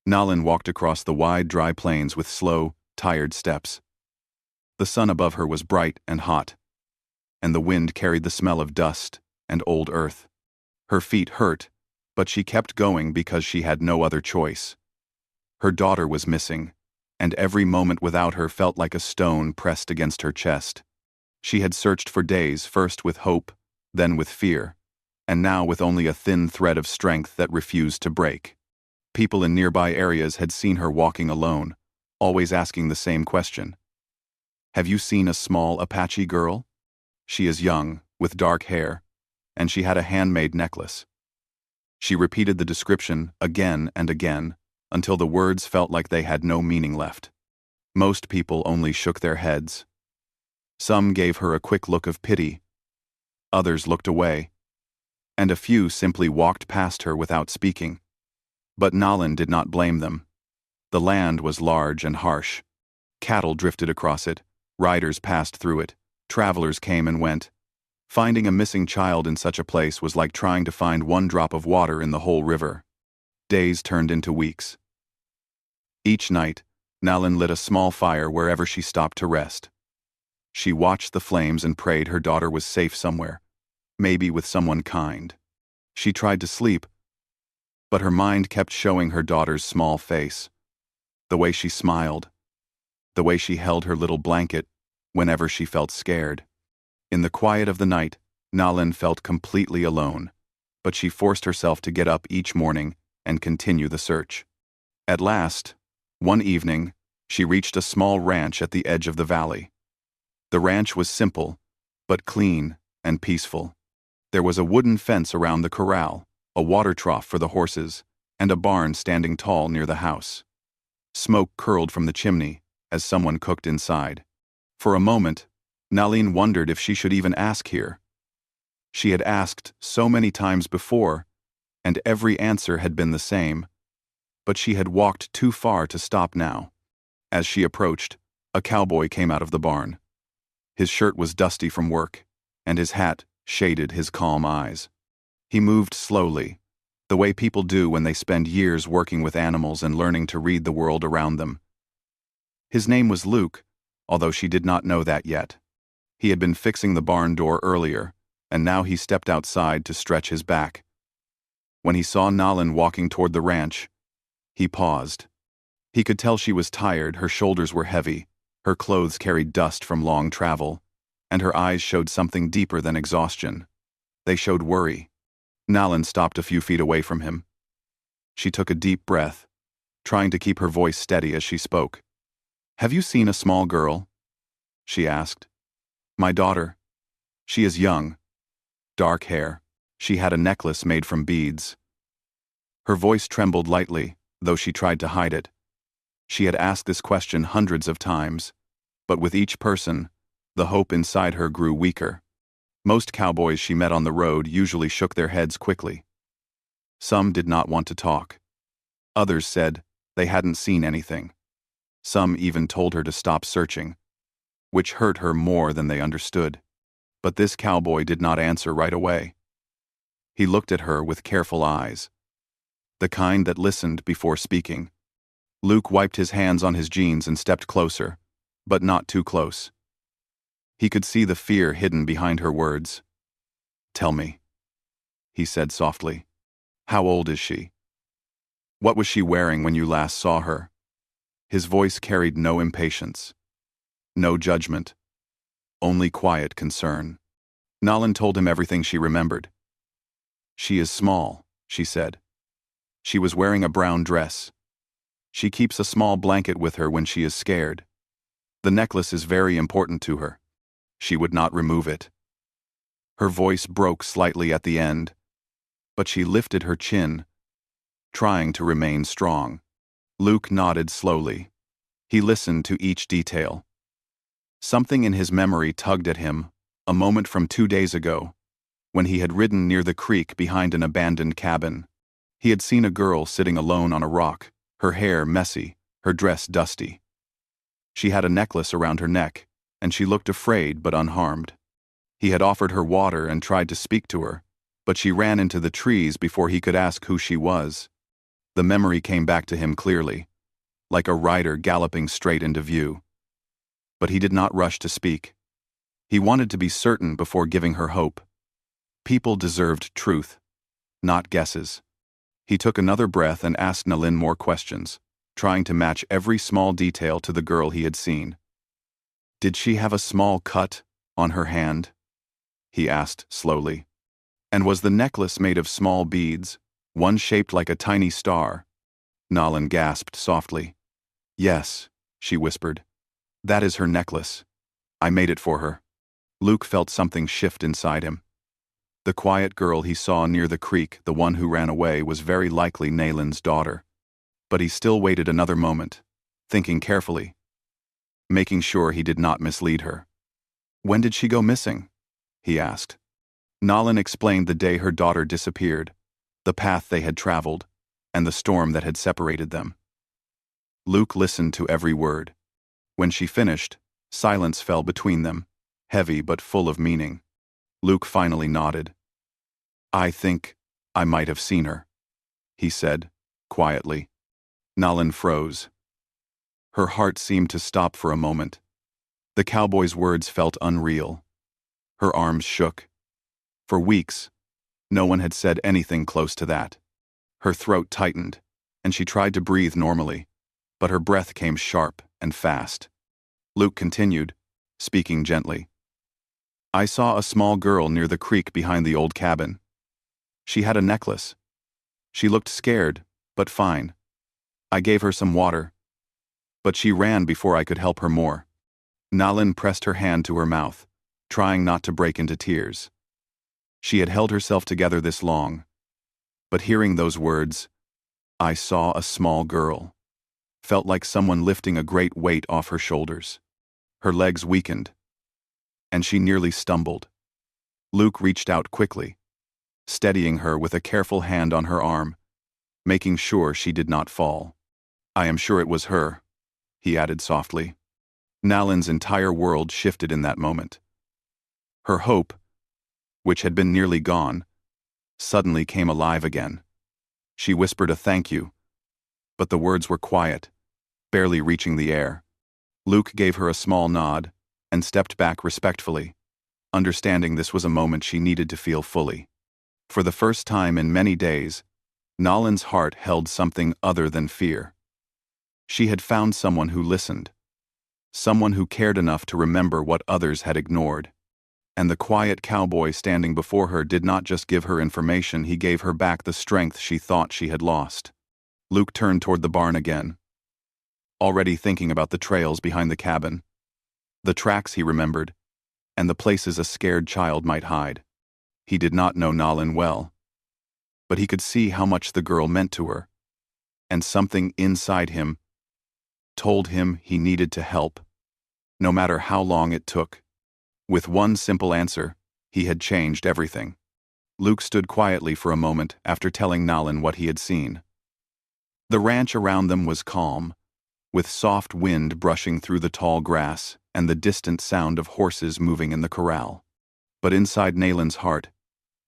Nalin walked across the wide, dry plains with slow, tired steps. The sun above her was bright and hot, and the wind carried the smell of dust and old earth. Her feet hurt, but she kept going because she had no other choice. Her daughter was missing, and every moment without her felt like a stone pressed against her chest. She had searched for days, first with hope, then with fear, and now with only a thin thread of strength that refused to break. People in nearby areas had seen her walking alone, always asking the same question. "Have you seen a small Apache girl? She is young, with dark hair, and she had a handmade necklace." She repeated the description again and again, until the words felt like they had no meaning left. Most people only shook their heads. Some gave her a quick look of pity, others looked away, and a few simply walked past her without speaking. But Nalin did not blame them. The land was large and harsh. Cattle drifted across it, riders passed through it, travelers came and went. Finding a missing child in such a place was like trying to find one drop of water in the whole river. Days turned into weeks. Each night, Nalin lit a small fire wherever she stopped to rest. She watched the flames and prayed her daughter was safe somewhere, maybe with someone kind. She tried to sleep, but her mind kept showing her daughter's small face, the way she smiled, the way she held her little blanket whenever she felt scared. In the quiet of the night, Nalin felt completely alone, but she forced herself to get up each morning and continue the search. At last, one evening, she reached a small ranch at the edge of the valley. The ranch was simple, but clean and peaceful. There was a wooden fence around the corral, a water trough for the horses, and a barn standing tall near the house. Smoke curled from the chimney as someone cooked inside. For a moment, Nalin wondered if she should even ask here. She had asked so many times before, and every answer had been the same, but she had walked too far to stop now. As she approached, a cowboy came out of the barn. His shirt was dusty from work, and his hat shaded his calm eyes. He moved slowly, the way people do when they spend years working with animals and learning to read the world around them. His name was Luke, although she did not know that yet. He had been fixing the barn door earlier, and now he stepped outside to stretch his back. When he saw Nalin walking toward the ranch, he paused. He could tell she was tired, her shoulders were heavy, her clothes carried dust from long travel, and her eyes showed something deeper than exhaustion. They showed worry. Nalin stopped a few feet away from him. She took a deep breath, trying to keep her voice steady as she spoke. "Have you seen a small girl?" she asked. "My daughter. She is young. Dark hair. She had a necklace made from beads." Her voice trembled lightly, though she tried to hide it. She had asked this question hundreds of times, but with each person, the hope inside her grew weaker. Most cowboys she met on the road usually shook their heads quickly. Some did not want to talk. Others said they hadn't seen anything. Some even told her to stop searching, which hurt her more than they understood. But this cowboy did not answer right away. He looked at her with careful eyes, the kind that listened before speaking. Luke wiped his hands on his jeans and stepped closer, but not too close. He could see the fear hidden behind her words. "Tell me," he said softly. "How old is she? What was she wearing when you last saw her?" His voice carried no impatience, no judgment, only quiet concern. Nalin told him everything she remembered. "She is small," she said. "She was wearing a brown dress. She keeps a small blanket with her when she is scared. The necklace is very important to her. She would not remove it." Her voice broke slightly at the end, but she lifted her chin, trying to remain strong. Luke nodded slowly. He listened to each detail. Something in his memory tugged at him, a moment from 2 days ago, when he had ridden near the creek behind an abandoned cabin. He had seen a girl sitting alone on a rock, her hair messy, her dress dusty. She had a necklace around her neck, and she looked afraid but unharmed. He had offered her water and tried to speak to her, but she ran into the trees before he could ask who she was. The memory came back to him clearly, like a rider galloping straight into view. But he did not rush to speak. He wanted to be certain before giving her hope. People deserved truth, not guesses. He took another breath and asked Nalin more questions, trying to match every small detail to the girl he had seen. "Did she have a small cut on her hand?" he asked slowly. "And was the necklace made of small beads, one shaped like a tiny star?" Nalin gasped softly. "Yes," she whispered. "That is her necklace. I made it for her." Luke felt something shift inside him. The quiet girl he saw near the creek, the one who ran away, was very likely Nalin's daughter. But he still waited another moment, thinking carefully, making sure he did not mislead her. "When did she go missing?" he asked. Nalin explained the day her daughter disappeared, the path they had traveled, and the storm that had separated them. Luke listened to every word. When she finished, silence fell between them, heavy but full of meaning. Luke finally nodded. "I think I might have seen her," he said, quietly. Nalin froze. Her heart seemed to stop for a moment. The cowboy's words felt unreal. Her arms shook. For weeks, no one had said anything close to that. Her throat tightened, and she tried to breathe normally, but her breath came sharp and fast. Luke continued, speaking gently. "I saw a small girl near the creek behind the old cabin. She had a necklace. She looked scared, but fine. I gave her some water, but she ran before I could help her more." Nalin pressed her hand to her mouth, trying not to break into tears. She had held herself together this long, but hearing those words, "I saw a small girl," felt like someone lifting a great weight off her shoulders. Her legs weakened, and she nearly stumbled. Luke reached out quickly, steadying her with a careful hand on her arm, making sure she did not fall. "I am sure it was her," he added softly. Nalin's entire world shifted in that moment. Her hope, which had been nearly gone, suddenly came alive again. She whispered a thank you, but the words were quiet, barely reaching the air. Luke gave her a small nod and stepped back respectfully, understanding this was a moment she needed to feel fully. For the first time in many days, Nalin's heart held something other than fear. She had found someone who listened, someone who cared enough to remember what others had ignored. And the quiet cowboy standing before her did not just give her information, he gave her back the strength she thought she had lost. Luke turned toward the barn again, already thinking about the trails behind the cabin, the tracks he remembered, and the places a scared child might hide. He did not know Nalin well, but he could see how much the girl meant to her, and something inside him told him he needed to help, no matter how long it took. With one simple answer, he had changed everything. Luke stood quietly for a moment after telling Nalin what he had seen. The ranch around them was calm, with soft wind brushing through the tall grass and the distant sound of horses moving in the corral. But inside Nalin's heart,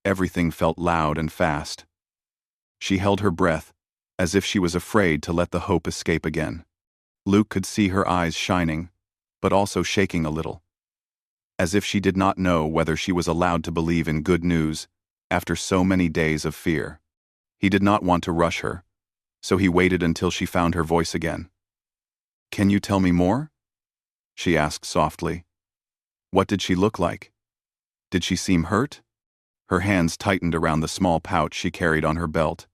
everything felt loud and fast. She held her breath, as if she was afraid to let the hope escape again. Luke could see her eyes shining, but also shaking a little, as if she did not know whether she was allowed to believe in good news after so many days of fear. He did not want to rush her, so he waited until she found her voice again. "Can you tell me more?" she asked softly. "What did she look like? Did she seem hurt?" Her hands tightened around the small pouch she carried on her belt,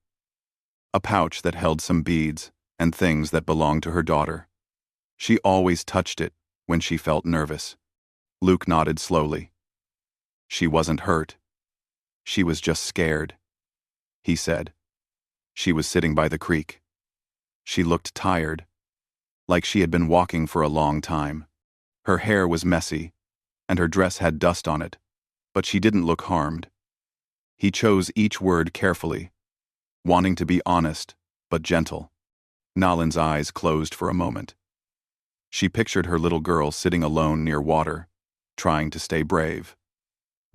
a pouch that held some beads and things that belonged to her daughter. She always touched it when she felt nervous. Luke nodded slowly. "She wasn't hurt. She was just scared," he said. She was sitting by the creek. She looked tired, like she had been walking for a long time. Her hair was messy, and her dress had dust on it, but she didn't look harmed. He chose each word carefully, wanting to be honest but gentle. Nalin's eyes closed for a moment. She pictured her little girl sitting alone near water, trying to stay brave.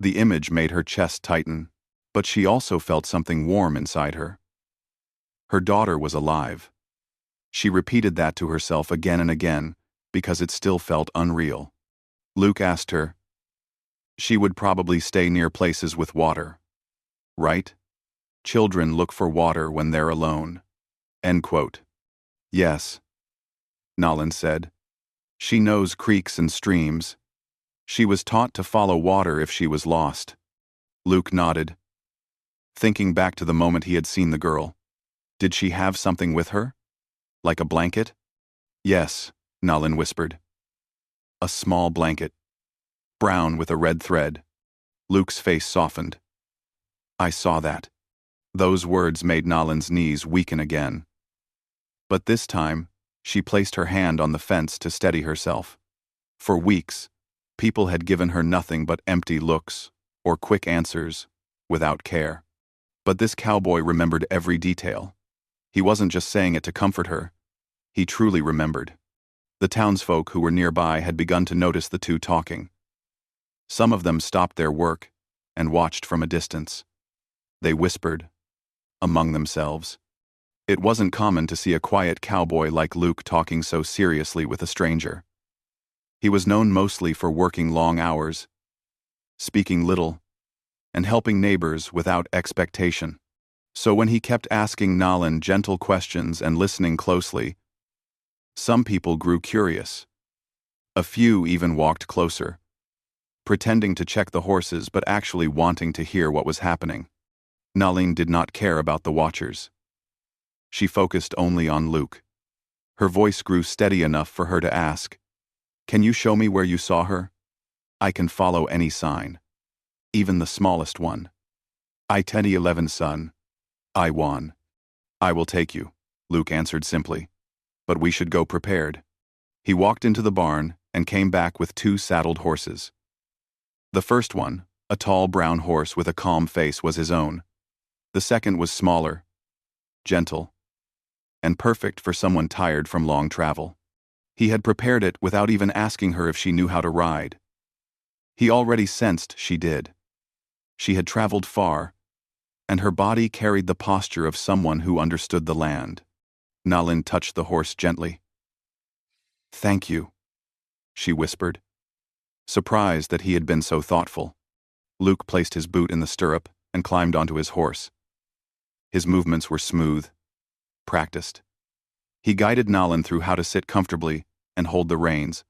The image made her chest tighten, but she also felt something warm inside her. Her daughter was alive. She repeated that to herself again and again, because it still felt unreal. Luke asked her. She would probably stay near places with water. Right? Children look for water when they're alone. End quote. Yes, Nolan said. She knows creeks and streams. She was taught to follow water if she was lost. Luke nodded, thinking back to the moment he had seen the girl. Did she have something with her? Like a blanket? Yes, Nolan whispered. A small blanket. Brown with a red thread. Luke's face softened. I saw that. Those words made Nolan's knees weaken again. But this time, she placed her hand on the fence to steady herself. For weeks, people had given her nothing but empty looks, or quick answers, without care. But this cowboy remembered every detail. He wasn't just saying it to comfort her. He truly remembered. The townsfolk who were nearby had begun to notice the two talking. Some of them stopped their work and watched from a distance. They whispered, among themselves. It wasn't common to see a quiet cowboy like Luke talking so seriously with a stranger. He was known mostly for working long hours, speaking little, and helping neighbors without expectation. So when he kept asking Nolan gentle questions and listening closely, some people grew curious. A few even walked closer, pretending to check the horses but actually wanting to hear what was happening. Nolan did not care about the watchers. She focused only on Luke. Her voice grew steady enough for her to ask, "Can you show me where you saw her? I can follow any sign, even the smallest one. I 10-11 son. I won. I will take you," Luke answered simply. "But we should go prepared." He walked into the barn and came back with 2 saddled horses. The first one, a tall brown horse with a calm face, was his own. The second was smaller, gentle, and perfect for someone tired from long travel. He had prepared it without even asking her if she knew how to ride. He already sensed she did. She had traveled far, and her body carried the posture of someone who understood the land. Nolan touched the horse gently. "Thank you," she whispered, surprised that he had been so thoughtful. Luke placed his boot in the stirrup and climbed onto his horse. His movements were smooth, practiced. He guided Nolan through how to sit comfortably and hold the reins,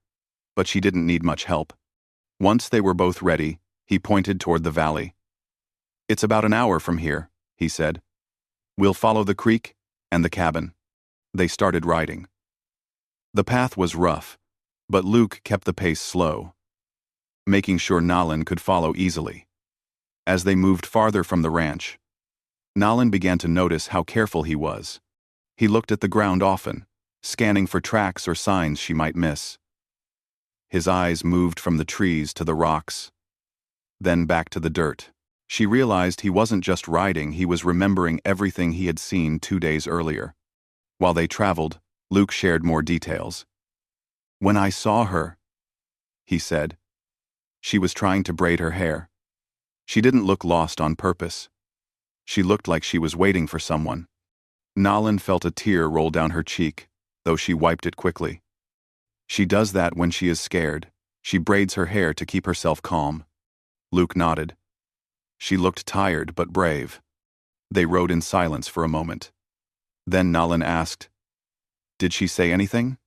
but she didn't need much help. Once they were both ready, he pointed toward the valley. "It's about an hour from here," he said. "We'll follow the creek and the cabin." They started riding. The path was rough, but Luke kept the pace slow, making sure Nolan could follow easily. As they moved farther from the ranch, Nolan began to notice how careful he was. He looked at the ground often, scanning for tracks or signs she might miss. His eyes moved from the trees to the rocks, then back to the dirt. She realized he wasn't just riding, he was remembering everything he had seen 2 days earlier. While they traveled, Luke shared more details. "When I saw her," he said, "she was trying to braid her hair. She didn't look lost on purpose. She looked like she was waiting for someone." Nolan felt a tear roll down her cheek, though she wiped it quickly. "She does that when she is scared. She braids her hair to keep herself calm." Luke nodded. She looked tired but brave. They rode in silence for a moment. Then Nolan asked, "Did she say anything?"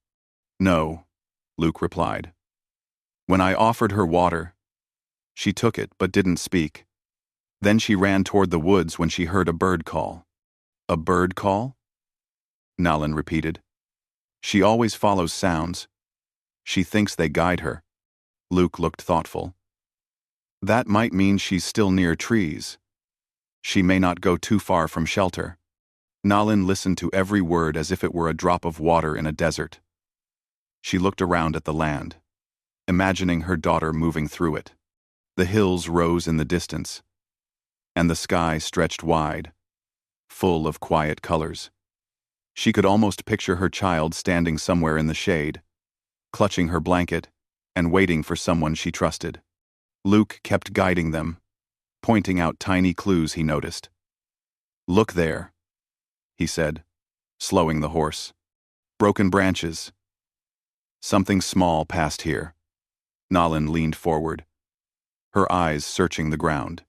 "No," Luke replied. "When I offered her water, she took it but didn't speak. Then she ran toward the woods when she heard a bird call." "A bird call?" Nolan repeated. "She always follows sounds. She thinks they guide her." Luke looked thoughtful. "That might mean she's still near trees. She may not go too far from shelter." Nolan listened to every word as if it were a drop of water in a desert. She looked around at the land, imagining her daughter moving through it. The hills rose in the distance, and the sky stretched wide, full of quiet colors. She could almost picture her child standing somewhere in the shade, clutching her blanket and waiting for someone she trusted. Luke kept guiding them, pointing out tiny clues he noticed. "Look there," he said, slowing the horse. Broken branches. Something small passed here. Nalin leaned forward, her eyes searching the ground.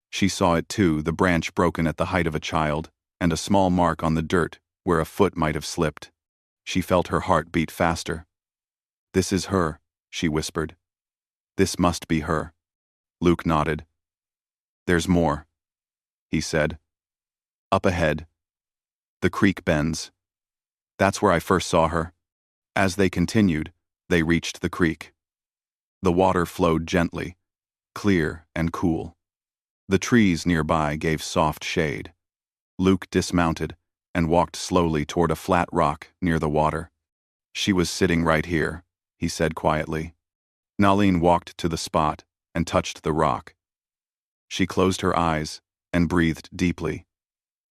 She saw it too, the branch broken at the height of a child, and a small mark on the dirt where a foot might have slipped. She felt her heart beat faster. This is her, she whispered. This must be her. Luke nodded. There's more, he said. Up ahead. The creek bends. That's where I first saw her. As they continued, they reached the creek. The water flowed gently, clear and cool. The trees nearby gave soft shade. Luke dismounted and walked slowly toward a flat rock near the water. She was sitting right here, he said quietly. Nalin walked to the spot and touched the rock. She closed her eyes and breathed deeply.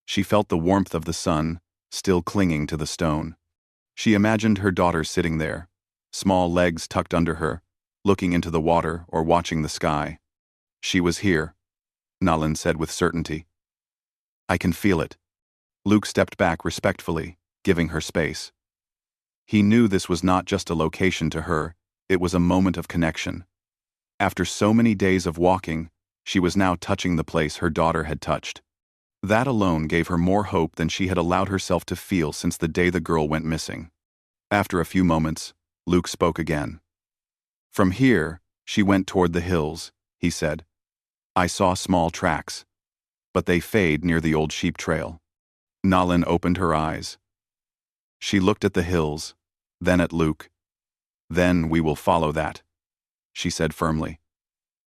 She felt the warmth of the sun still clinging to the stone. She imagined her daughter sitting there, small legs tucked under her, looking into the water or watching the sky. She was here, Nalin said with certainty. I can feel it. Luke stepped back respectfully, giving her space. He knew this was not just a location to her, it was a moment of connection. After so many days of walking, she was now touching the place her daughter had touched. That alone gave her more hope than she had allowed herself to feel since the day the girl went missing. After a few moments, Luke spoke again. From here, she went toward the hills, he said. I saw small tracks, but they fade near the old sheep trail. Nalin opened her eyes. She looked at the hills, then at Luke. Then we will follow that, she said firmly.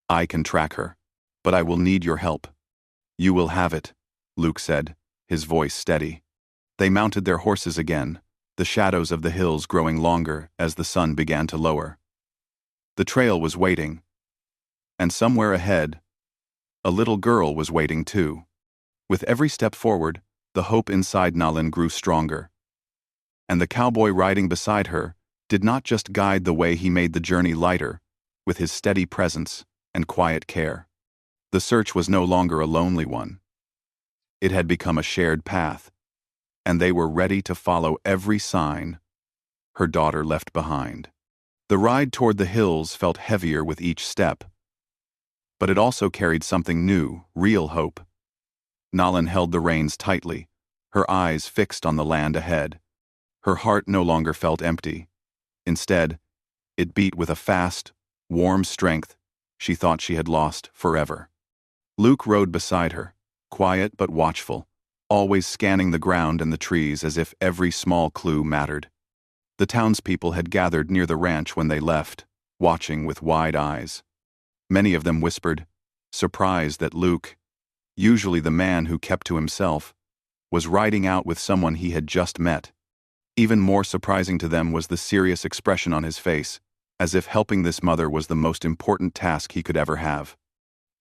I can track her, but I will need your help. You will have it, Luke said, his voice steady. They mounted their horses again, the shadows of the hills growing longer as the sun began to lower. The trail was waiting. And somewhere ahead, a little girl was waiting too. With every step forward, the hope inside Nalin grew stronger. And the cowboy riding beside her did not just guide the way, he made the journey lighter, with his steady presence and quiet care. The search was no longer a lonely one. It had become a shared path, and they were ready to follow every sign her daughter left behind. The ride toward the hills felt heavier with each step, but it also carried something new, real hope. Nalin held the reins tightly, her eyes fixed on the land ahead. Her heart no longer felt empty. Instead, it beat with a fast, warm strength she thought she had lost forever. Luke rode beside her, quiet but watchful, always scanning the ground and the trees as if every small clue mattered. The townspeople had gathered near the ranch when they left, watching with wide eyes. Many of them whispered, surprised that Luke, usually the man who kept to himself, was riding out with someone he had just met. Even more surprising to them was the serious expression on his face, as if helping this mother was the most important task he could ever have.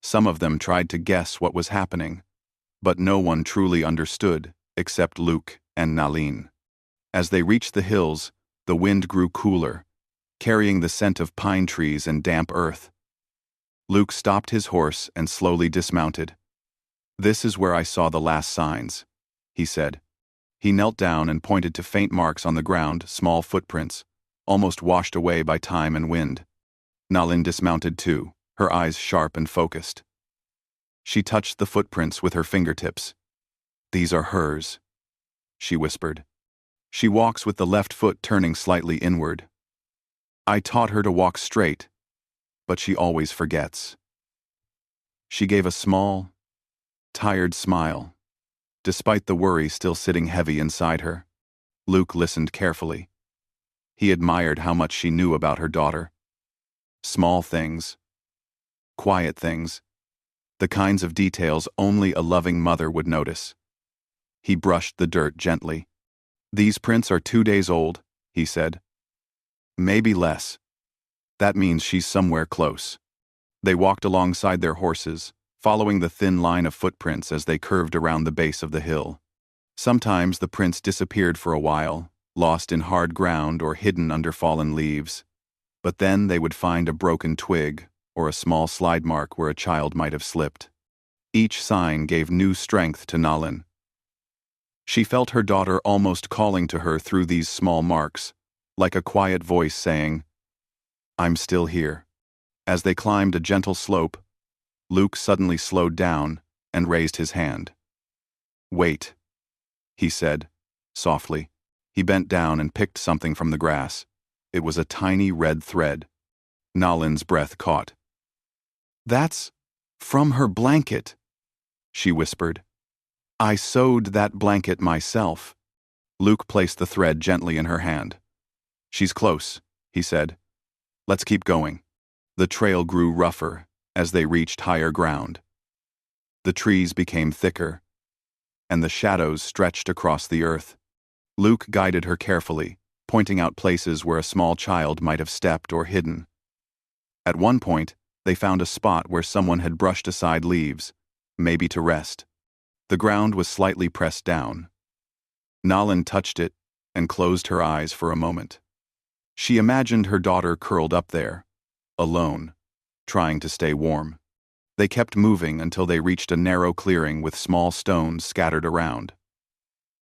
Some of them tried to guess what was happening, but no one truly understood except Luke and Nalin. As they reached the hills, the wind grew cooler, carrying the scent of pine trees and damp earth. Luke stopped his horse and slowly dismounted. This is where I saw the last signs, he said. He knelt down and pointed to faint marks on the ground, small footprints, almost washed away by time and wind. Nalin dismounted too, her eyes sharp and focused. She touched the footprints with her fingertips. These are hers, she whispered. She walks with the left foot turning slightly inward. I taught her to walk straight, but she always forgets. She gave a small, tired smile, despite the worry still sitting heavy inside her. Luke listened carefully. He admired how much she knew about her daughter. Small things, quiet things, the kinds of details only a loving mother would notice. He brushed the dirt gently. These prints are 2 days old, he said. Maybe less. That means she's somewhere close. They walked alongside their horses, following the thin line of footprints as they curved around the base of the hill. Sometimes the prints disappeared for a while, lost in hard ground or hidden under fallen leaves. But then they would find a broken twig or a small slide mark where a child might have slipped. Each sign gave new strength to Nalin. She felt her daughter almost calling to her through these small marks, like a quiet voice saying, "I'm still here." As they climbed a gentle slope, Luke suddenly slowed down and raised his hand. "Wait," he said, softly. He bent down and picked something from the grass. It was a tiny red thread. Nalin's breath caught. "That's from her blanket," she whispered. "I sewed that blanket myself." Luke placed the thread gently in her hand. "She's close," he said. "Let's keep going." The trail grew rougher as they reached higher ground. The trees became thicker, and the shadows stretched across the earth. Luke guided her carefully, pointing out places where a small child might have stepped or hidden. At one point, they found a spot where someone had brushed aside leaves, maybe to rest. The ground was slightly pressed down. Nalin touched it and closed her eyes for a moment. She imagined her daughter curled up there, alone, trying to stay warm. They kept moving until they reached a narrow clearing with small stones scattered around.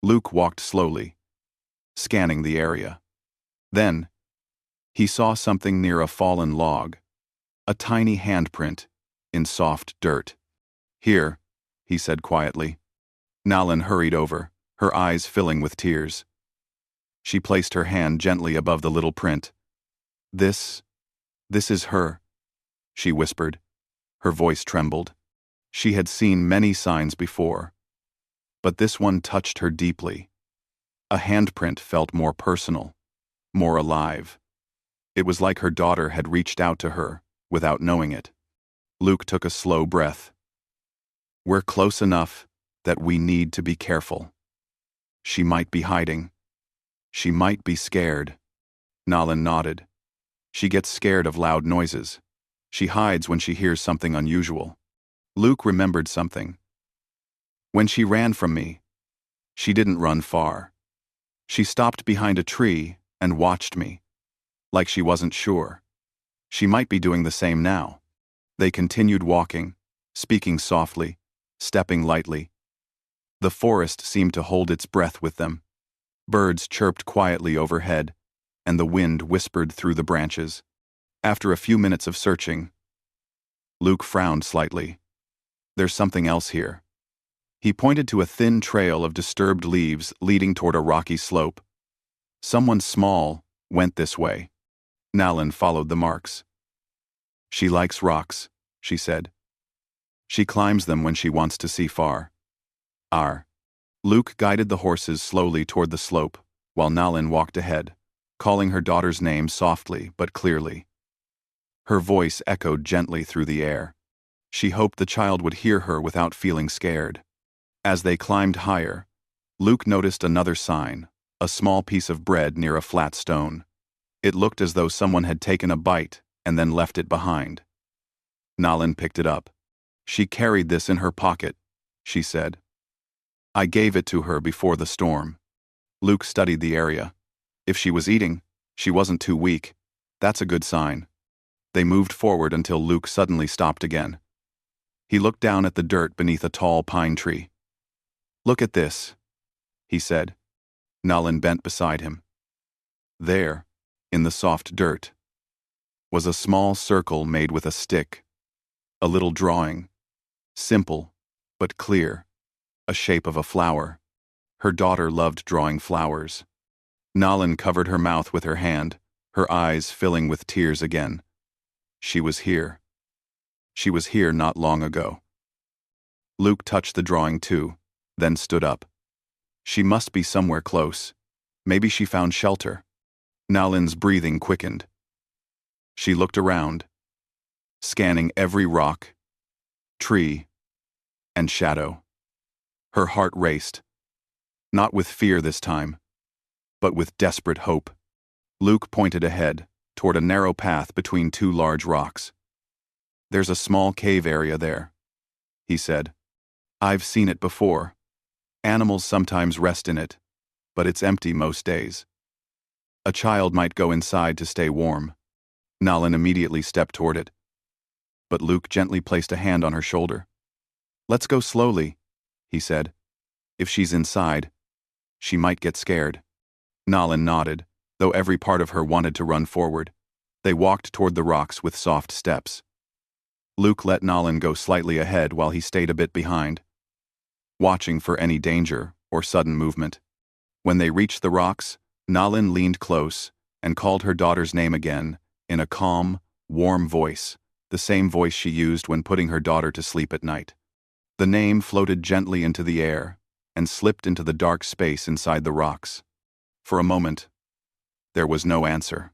Luke walked slowly, scanning the area. Then, he saw something near a fallen log, a tiny handprint in soft dirt. "Here," he said quietly. Nalin hurried over, her eyes filling with tears. She placed her hand gently above the little print. This is her," she whispered. Her voice trembled. She had seen many signs before, but this one touched her deeply. A handprint felt more personal, more alive. It was like her daughter had reached out to her without knowing it. Luke took a slow breath. "We're close enough that we need to be careful. She might be hiding. She might be scared." Nalin nodded. "She gets scared of loud noises. She hides when she hears something unusual." Luke remembered something. "When she ran from me, she didn't run far. She stopped behind a tree and watched me, like she wasn't sure. She might be doing the same now." They continued walking, speaking softly, stepping lightly. The forest seemed to hold its breath with them. Birds chirped quietly overhead, and the wind whispered through the branches. After a few minutes of searching, Luke frowned slightly. "There's something else here." He pointed to a thin trail of disturbed leaves leading toward a rocky slope. "Someone small went this way." Nalin followed the marks. "She likes rocks," she said. "She climbs them when she wants to see far." Luke guided the horses slowly toward the slope, while Nalin walked ahead, calling her daughter's name softly but clearly. Her voice echoed gently through the air. She hoped the child would hear her without feeling scared. As they climbed higher, Luke noticed another sign, a small piece of bread near a flat stone. It looked as though someone had taken a bite and then left it behind. Nalin picked it up. "She carried this in her pocket," she said. "I gave it to her before the storm." Luke studied the area. If she was eating, she wasn't too weak. That's a good sign. They moved forward until Luke suddenly stopped again. He looked down at the dirt beneath a tall pine tree. "Look at this," he said. Nalin bent beside him. There, in the soft dirt, was a small circle made with a stick. A little drawing, simple but clear, a shape of a flower. Her daughter loved drawing flowers. Nalin covered her mouth with her hand, her eyes filling with tears again. She was here. She was here not long ago. Luke touched the drawing too, then stood up. She must be somewhere close. Maybe she found shelter. Nalin's breathing quickened. She looked around, scanning every rock, tree, and shadow. Her heart raced, not with fear this time, but with desperate hope. Luke pointed ahead, toward a narrow path between two large rocks. "There's a small cave area there," he said. "I've seen it before. Animals sometimes rest in it, but it's empty most days. A child might go inside to stay warm." Nalin immediately stepped toward it, but Luke gently placed a hand on her shoulder. "Let's go slowly," he said. "If she's inside, She might get scared. Nalin nodded, though every part of her wanted to run forward. They walked toward the rocks with soft steps. Luke let Nalin go slightly ahead while he stayed a bit behind, watching for any danger or sudden movement. When they reached the rocks, Nalin leaned close and called her daughter's name again, in a calm, warm voice, the same voice she used when putting her daughter to sleep at night. The name floated gently into the air and slipped into the dark space inside the rocks. For a moment, there was no answer.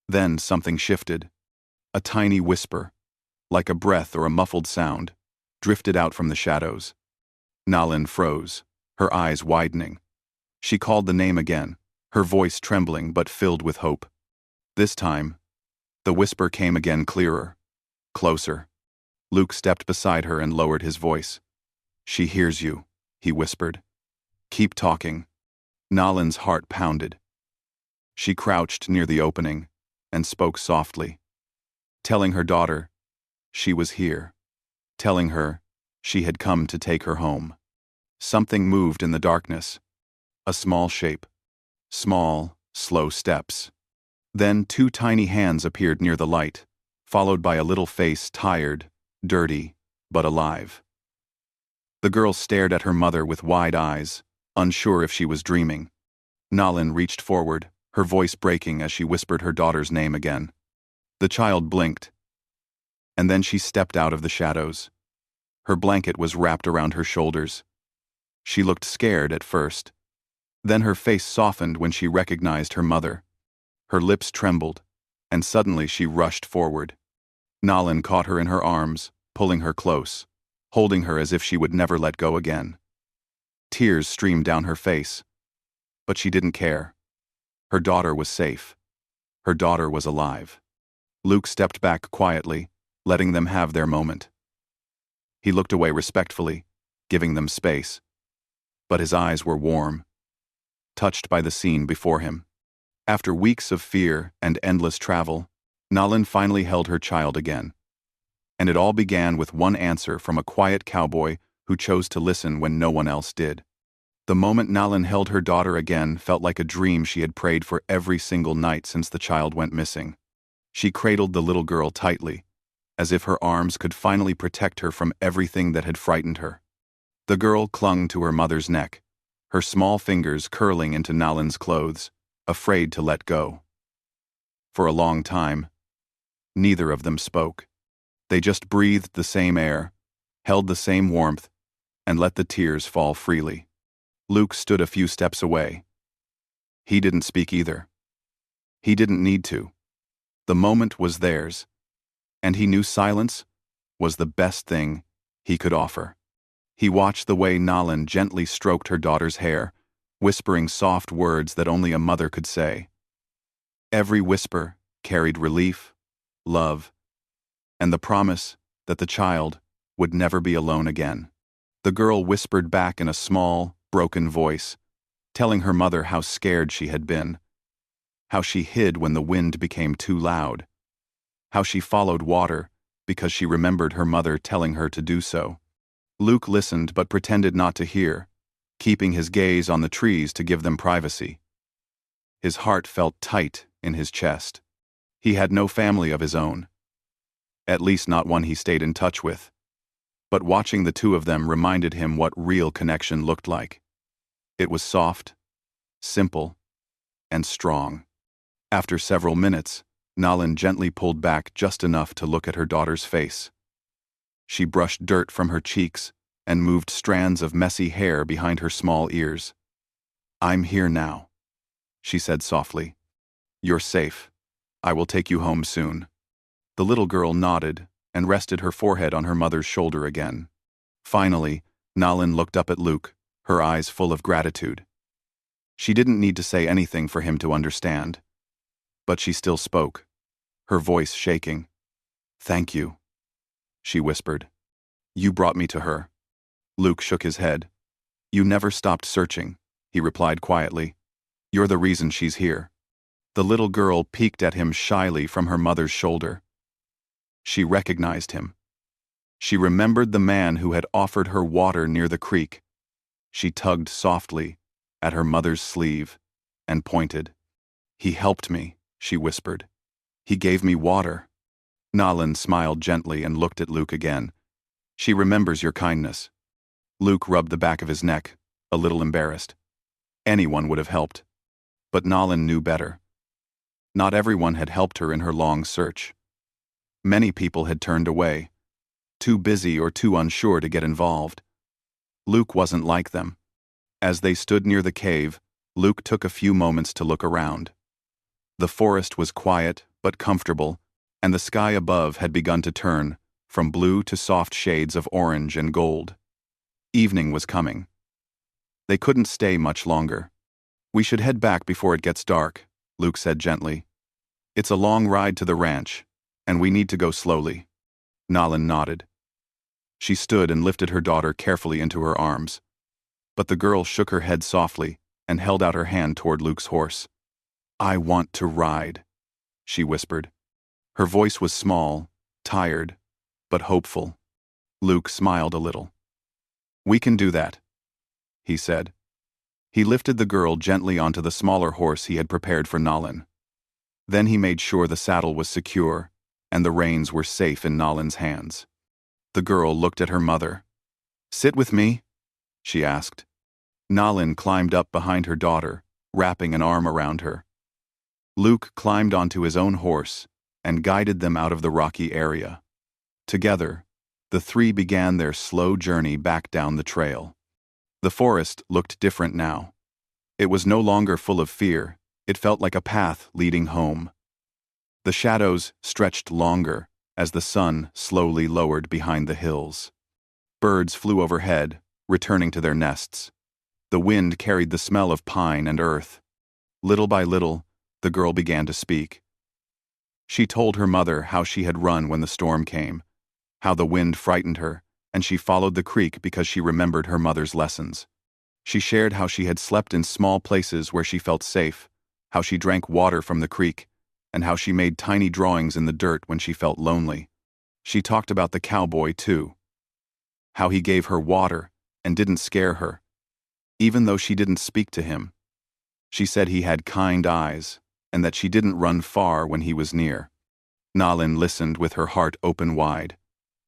Then something shifted. A tiny whisper, like a breath or a muffled sound, drifted out from the shadows. Nalin froze, her eyes widening. She called the name again, her voice trembling but filled with hope. This time, the whisper came again clearer, closer. Luke stepped beside her and lowered his voice. "She hears you," he whispered. "Keep talking." Nalin's heart pounded. She crouched near the opening and spoke softly, telling her daughter she was here, telling her she had come to take her home. Something moved in the darkness, a small shape, small, slow steps. Then 2 tiny hands appeared near the light, followed by a little face, tired, dirty, but alive. The girl stared at her mother with wide eyes, unsure if she was dreaming. Nalin reached forward, her voice breaking as she whispered her daughter's name again. The child blinked, and then she stepped out of the shadows. Her blanket was wrapped around her shoulders. She looked scared at first. Then her face softened when she recognized her mother. Her lips trembled, and suddenly she rushed forward. Nalin caught her in her arms, pulling her close, holding her as if she would never let go again. Tears streamed down her face, but she didn't care. Her daughter was safe. Her daughter was alive. Luke stepped back quietly, letting them have their moment. He looked away respectfully, giving them space, but his eyes were warm, touched by the scene before him. After weeks of fear and endless travel, Nalin finally held her child again. And it all began with one answer from a quiet cowboy who chose to listen when no one else did. The moment Nalin held her daughter again felt like a dream she had prayed for every single night since the child went missing. She cradled the little girl tightly, as if her arms could finally protect her from everything that had frightened her. The girl clung to her mother's neck, her small fingers curling into Nalin's clothes, afraid to let go. For a long time, neither of them spoke. They just breathed the same air, held the same warmth, and let the tears fall freely. Luke stood a few steps away. He didn't speak either. He didn't need to. The moment was theirs, and he knew silence was the best thing he could offer. He watched the way Nalin gently stroked her daughter's hair, whispering soft words that only a mother could say. Every whisper carried relief, love, and the promise that the child would never be alone again. The girl whispered back in a small, broken voice, telling her mother how scared she had been, how she hid when the wind became too loud, how she followed water because she remembered her mother telling her to do so. Luke listened but pretended not to hear, keeping his gaze on the trees to give them privacy. His heart felt tight in his chest. He had no family of his own, at least not one he stayed in touch with. But watching the two of them reminded him what real connection looked like. It was soft, simple, and strong. After several minutes, Nalin gently pulled back just enough to look at her daughter's face. She brushed dirt from her cheeks and moved strands of messy hair behind her small ears. "I'm here now," she said softly. "You're safe. I will take you home soon." The little girl nodded and rested her forehead on her mother's shoulder again. Finally, Nalin looked up at Luke, her eyes full of gratitude. She didn't need to say anything for him to understand, but she still spoke, her voice shaking. "Thank you," she whispered. "You brought me to her." Luke shook his head. "You never stopped searching," he replied quietly. "You're the reason she's here." The little girl peeked at him shyly from her mother's shoulder. She recognized him. She remembered the man who had offered her water near the creek. She tugged softly at her mother's sleeve, and pointed. "He helped me," she whispered. "He gave me water." Nalin smiled gently and looked at Luke again. "She remembers your kindness." Luke rubbed the back of his neck, a little embarrassed. Anyone would have helped. But Nalin knew better. Not everyone had helped her in her long search. Many people had turned away, too busy or too unsure to get involved. Luke wasn't like them. As they stood near the cave, Luke took a few moments to look around. The forest was quiet but comfortable, and the sky above had begun to turn from blue to soft shades of orange and gold. Evening was coming. They couldn't stay much longer. "We should head back before it gets dark," Luke said gently. "It's a long ride to the ranch, and we need to go slowly." Nalin nodded. She stood and lifted her daughter carefully into her arms. But the girl shook her head softly and held out her hand toward Luke's horse. "I want to ride," she whispered. Her voice was small, tired, but hopeful. Luke smiled a little. "We can do that," he said. He lifted the girl gently onto the smaller horse he had prepared for Nalin. Then he made sure the saddle was secure and the reins were safe in Nalin's hands. The girl looked at her mother. "Sit with me?" she asked. Nalin climbed up behind her daughter, wrapping an arm around her. Luke climbed onto his own horse and guided them out of the rocky area. Together, the three began their slow journey back down the trail. The forest looked different now. It was no longer full of fear. It felt like a path leading home. The shadows stretched longer as the sun slowly lowered behind the hills. Birds flew overhead, returning to their nests. The wind carried the smell of pine and earth. Little by little, the girl began to speak. She told her mother how she had run when the storm came, how the wind frightened her, and she followed the creek because she remembered her mother's lessons. She shared how she had slept in small places where she felt safe, how she drank water from the creek, and how she made tiny drawings in the dirt when she felt lonely. She talked about the cowboy, too. How he gave her water and didn't scare her, even though she didn't speak to him. She said he had kind eyes, and that she didn't run far when he was near. Nalin listened with her heart open wide.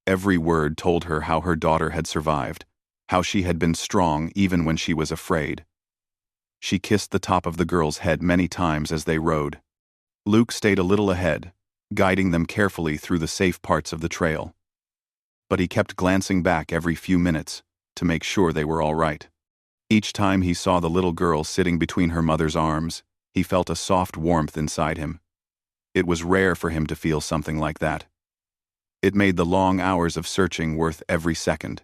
Every word told her how her daughter had survived, how she had been strong even when she was afraid. She kissed the top of the girl's head many times as they rode. Luke stayed a little ahead, guiding them carefully through the safe parts of the trail. But he kept glancing back every few minutes to make sure they were all right. Each time he saw the little girl sitting between her mother's arms, he felt a soft warmth inside him. It was rare for him to feel something like that. It made the long hours of searching worth every second.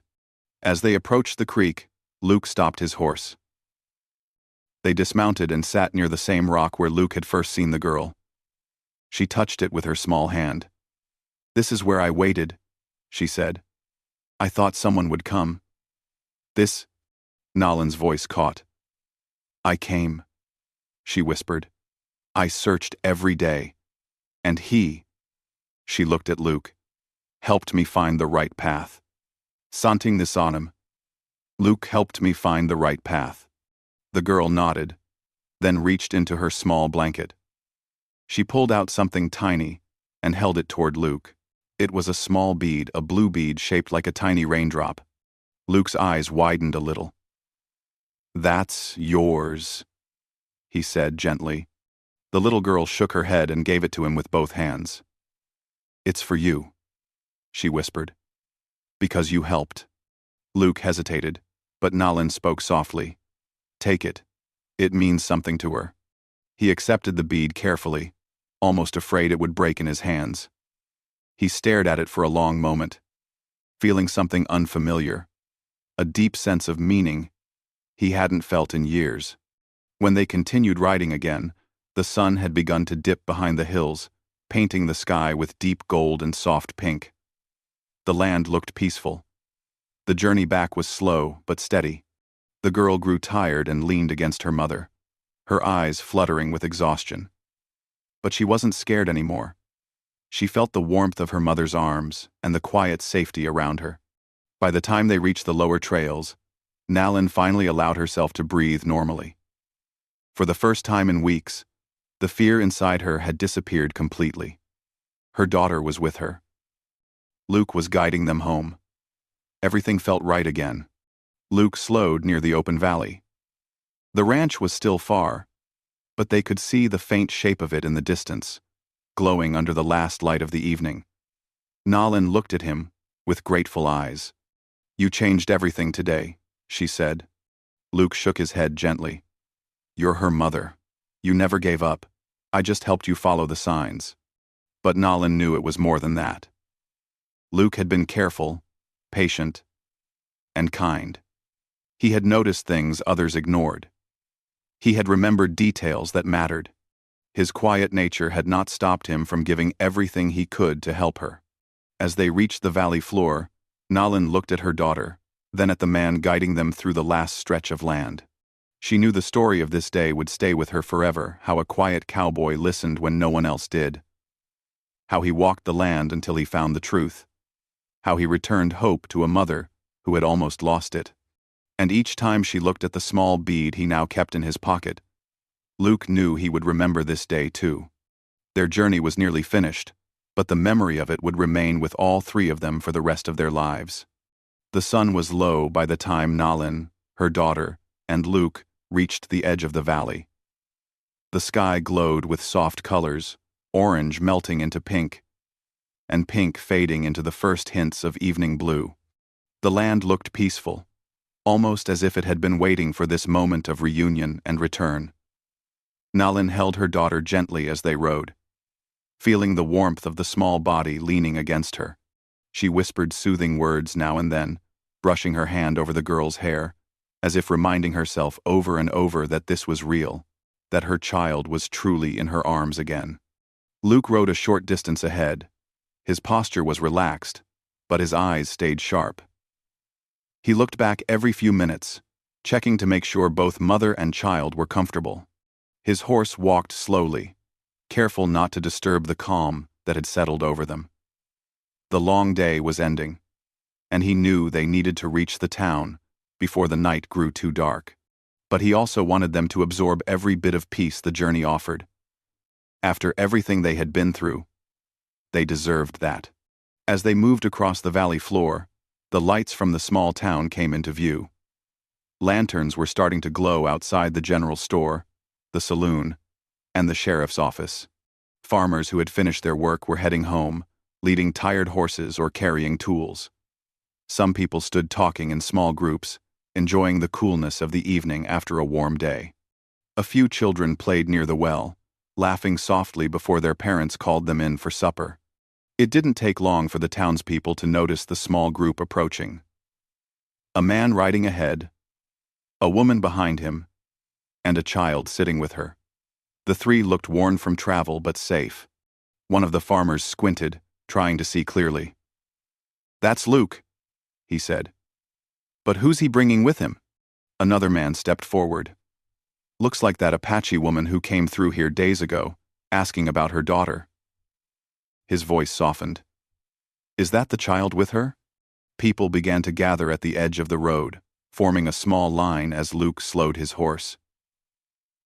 As they approached the creek, Luke stopped his horse. They dismounted and sat near the same rock where Luke had first seen the girl. She touched it with her small hand. "This is where I waited," she said. "I thought someone would come." "This," Nalin's voice caught. "I came," she whispered. "I searched every day. And he," she looked at Luke, "helped me find the right path. Santing Nisanam. Luke helped me find the right path." The girl nodded, then reached into her small blanket. She pulled out something tiny and held it toward Luke. It was a small bead, a blue bead shaped like a tiny raindrop. Luke's eyes widened a little. "That's yours," he said gently. The little girl shook her head and gave it to him with both hands. "It's for you," she whispered. "Because you helped." Luke hesitated, but Nalin spoke softly. "Take it. It means something to her." He accepted the bead carefully, almost afraid it would break in his hands. He stared at it for a long moment, feeling something unfamiliar, a deep sense of meaning he hadn't felt in years. When they continued riding again, the sun had begun to dip behind the hills, painting the sky with deep gold and soft pink. The land looked peaceful. The journey back was slow but steady. The girl grew tired and leaned against her mother, her eyes fluttering with exhaustion. But she wasn't scared anymore. She felt the warmth of her mother's arms and the quiet safety around her. By the time they reached the lower trails, Nalin finally allowed herself to breathe normally. For the first time in weeks, the fear inside her had disappeared completely. Her daughter was with her. Luke was guiding them home. Everything felt right again. Luke slowed near the open valley. The ranch was still far, but they could see the faint shape of it in the distance, glowing under the last light of the evening. Nalin looked at him with grateful eyes. "You changed everything today," she said. Luke shook his head gently. "You're her mother. You never gave up. I just helped you follow the signs." But Nalin knew it was more than that. Luke had been careful, patient, and kind. He had noticed things others ignored. He had remembered details that mattered. His quiet nature had not stopped him from giving everything he could to help her. As they reached the valley floor, Nalin looked at her daughter, then at the man guiding them through the last stretch of land. She knew the story of this day would stay with her forever, how a quiet cowboy listened when no one else did. How he walked the land until he found the truth. How he returned hope to a mother who had almost lost it. And each time she looked at the small bead he now kept in his pocket, Luke knew he would remember this day too. Their journey was nearly finished, but the memory of it would remain with all three of them for the rest of their lives. The sun was low by the time Nalin, her daughter, and Luke reached the edge of the valley. The sky glowed with soft colors, orange melting into pink, and pink fading into the first hints of evening blue. The land looked peaceful, almost as if it had been waiting for this moment of reunion and return. Nalin held her daughter gently as they rode, feeling the warmth of the small body leaning against her. She whispered soothing words now and then, brushing her hand over the girl's hair, as if reminding herself over and over that this was real, that her child was truly in her arms again. Luke rode a short distance ahead. His posture was relaxed, but his eyes stayed sharp. He looked back every few minutes, checking to make sure both mother and child were comfortable. His horse walked slowly, careful not to disturb the calm that had settled over them. The long day was ending, and he knew they needed to reach the town before the night grew too dark. But he also wanted them to absorb every bit of peace the journey offered. After everything they had been through, they deserved that. As they moved across the valley floor, the lights from the small town came into view. Lanterns were starting to glow outside the general store, the saloon, and the sheriff's office. Farmers who had finished their work were heading home, leading tired horses or carrying tools. Some people stood talking in small groups, enjoying the coolness of the evening after a warm day. A few children played near the well, laughing softly before their parents called them in for supper. It didn't take long for the townspeople to notice the small group approaching. A man riding ahead, a woman behind him, and a child sitting with her. The three looked worn from travel but safe. One of the farmers squinted, trying to see clearly. "That's Luke," he said. "But who's he bringing with him?" Another man stepped forward. "Looks like that Apache woman who came through here days ago, asking about her daughter." His voice softened. "Is that the child with her?" People began to gather at the edge of the road, forming a small line as Luke slowed his horse.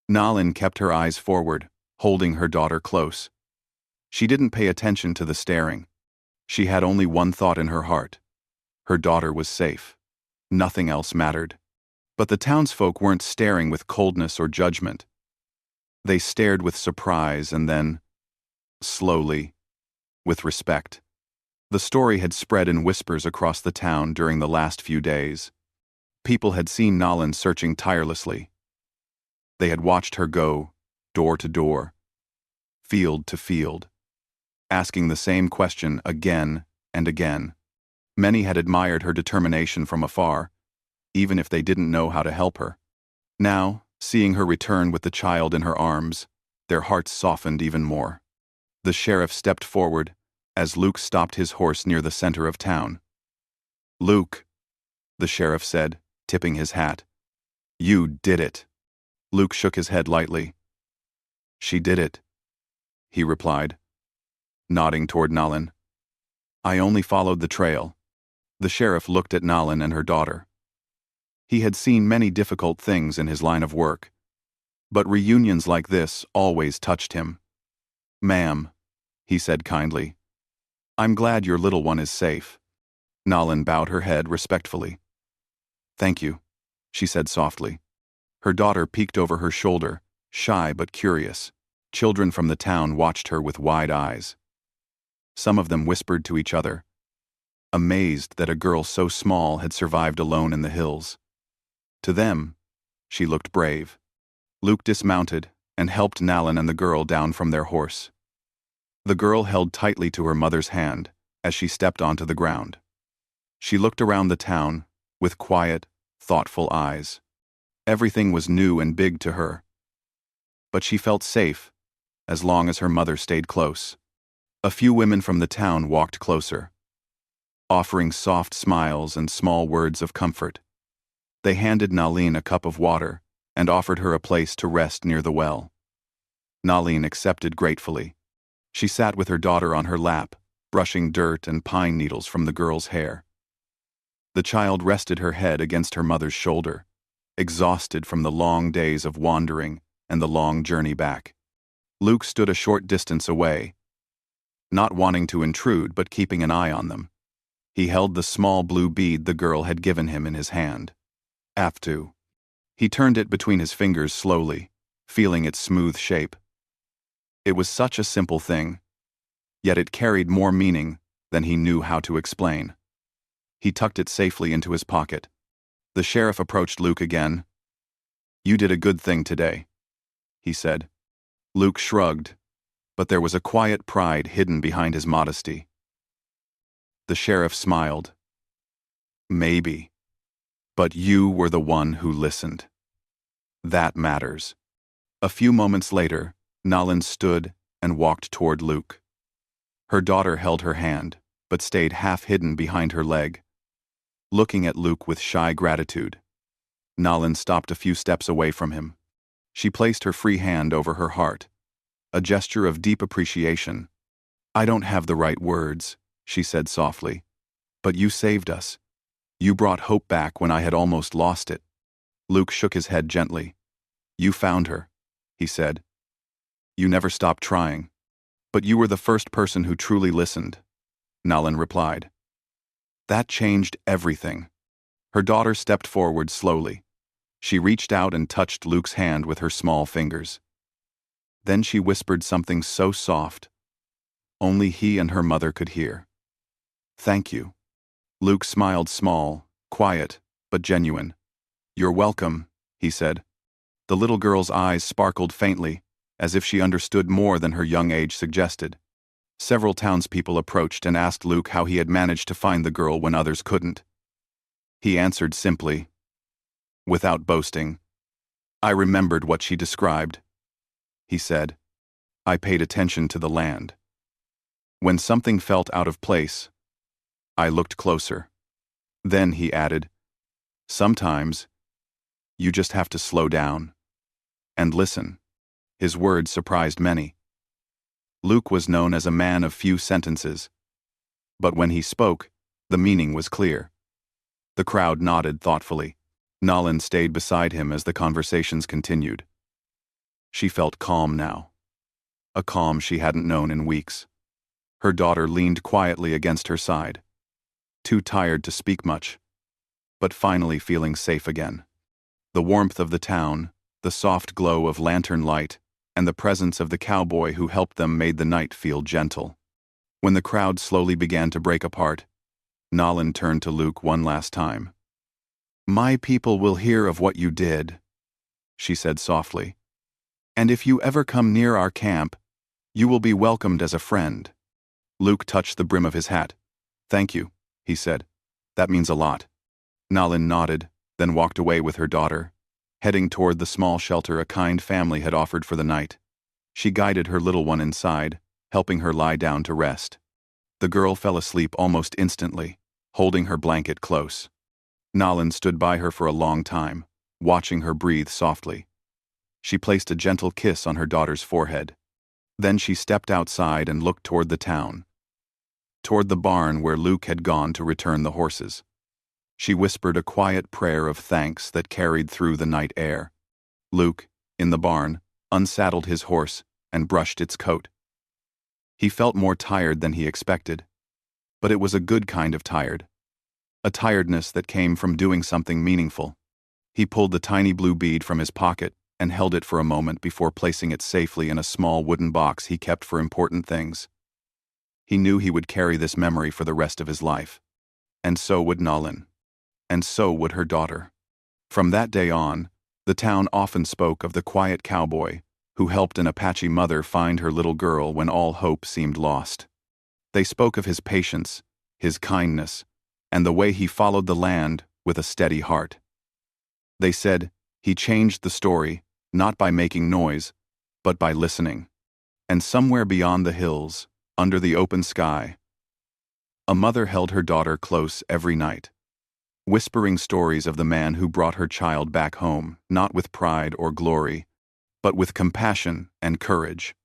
Nalin kept her eyes forward, holding her daughter close. She didn't pay attention to the staring. She had only one thought in her heart. Her daughter was safe. Nothing else mattered. But the townsfolk weren't staring with coldness or judgment. They stared with surprise and then, slowly, with respect. The story had spread in whispers across the town during the last few days. People had seen Nalin searching tirelessly. They had watched her go, door to door, field to field, asking the same question again and again. Many had admired her determination from afar, even if they didn't know how to help her. Now, seeing her return with the child in her arms, their hearts softened even more. The sheriff stepped forward as Luke stopped his horse near the center of town. "Luke," the sheriff said, tipping his hat. "You did it." Luke shook his head lightly. "She did it," he replied, nodding toward Nalin. "I only followed the trail." The sheriff looked at Nalin and her daughter. He had seen many difficult things in his line of work, But reunions like this always touched him. "Ma'am," he said kindly, "I'm glad your little one is safe." Nalin bowed her head respectfully. "Thank you," she said softly. Her daughter peeked over her shoulder, shy but curious. Children from the town watched her with wide eyes. Some of them whispered to each other, amazed that a girl so small had survived alone in the hills. To them, she looked brave. Luke dismounted and helped Nalin and the girl down from their horse. The girl held tightly to her mother's hand as she stepped onto the ground. She looked around the town with quiet, thoughtful eyes. Everything was new and big to her. But she felt safe as long as her mother stayed close. A few women from the town walked closer, offering soft smiles and small words of comfort. They handed Nalin a cup of water and offered her a place to rest near the well. Nalin accepted gratefully. She sat with her daughter on her lap, brushing dirt and pine needles from the girl's hair. The child rested her head against her mother's shoulder, exhausted from the long days of wandering and the long journey back. Luke stood a short distance away, not wanting to intrude but keeping an eye on them. He held the small blue bead the girl had given him in his hand. "Aftu." He turned it between his fingers slowly, feeling its smooth shape. It was such a simple thing, yet it carried more meaning than he knew how to explain. He tucked it safely into his pocket. The sheriff approached Luke again. "You did a good thing today," he said. Luke shrugged, but there was a quiet pride hidden behind his modesty. The sheriff smiled. "Maybe. But you were the one who listened. That matters." A few moments later, Nalin stood and walked toward Luke. Her daughter held her hand, but stayed half-hidden behind her leg, looking at Luke with shy gratitude. Nalin stopped a few steps away from him. She placed her free hand over her heart, a gesture of deep appreciation. "I don't have the right words," she said softly, "but you saved us. You brought hope back when I had almost lost it." Luke shook his head gently. "You found her," he said. "You never stopped trying. But you were the first person who truly listened," Nalin replied. "That changed everything." Her daughter stepped forward slowly. She reached out and touched Luke's hand with her small fingers. Then she whispered something so soft, only he and her mother could hear. "Thank you." Luke smiled, small, quiet, but genuine. "You're welcome," he said. The little girl's eyes sparkled faintly, as if she understood more than her young age suggested. Several townspeople approached and asked Luke how he had managed to find the girl when others couldn't. He answered simply, without boasting, "I remembered what she described." He said, "I paid attention to the land. When something felt out of place, I looked closer." Then he added, "Sometimes, you just have to slow down and listen." His words surprised many. Luke was known as a man of few sentences, but when he spoke, the meaning was clear. The crowd nodded thoughtfully. Nalin stayed beside him as the conversations continued. She felt calm now, a calm she hadn't known in weeks. Her daughter leaned quietly against her side, too tired to speak much, but finally feeling safe again. The warmth of the town, the soft glow of lantern light, and the presence of the cowboy who helped them made the night feel gentle. When the crowd slowly began to break apart, Nalin turned to Luke one last time. "My people will hear of what you did," she said softly. "And if you ever come near our camp, you will be welcomed as a friend." Luke touched the brim of his hat. "Thank you," he said. "That means a lot." Nalin nodded, then walked away with her daughter, heading toward the small shelter a kind family had offered for the night. She guided her little one inside, helping her lie down to rest. The girl fell asleep almost instantly, holding her blanket close. Nalin stood by her for a long time, watching her breathe softly. She placed a gentle kiss on her daughter's forehead. Then she stepped outside and looked toward the town, toward the barn where Luke had gone to return the horses. She whispered a quiet prayer of thanks that carried through the night air. "Luke, in the barn, unsaddled his horse, and brushed its coat. He felt more tired than he expected. But it was a good kind of tired. A tiredness that came from doing something meaningful. He pulled the tiny blue bead from his pocket and held it for a moment before placing it safely in a small wooden box he kept for important things. He knew he would carry this memory for the rest of his life. And so would Nalin. And so would her daughter. From that day on, the town often spoke of the quiet cowboy who helped an Apache mother find her little girl when all hope seemed lost. They spoke of his patience, his kindness, and the way he followed the land with a steady heart. They said he changed the story not by making noise, but by listening. And somewhere beyond the hills, under the open sky, a mother held her daughter close every night, whispering stories of the man who brought her child back home, not with pride or glory, but with compassion and courage.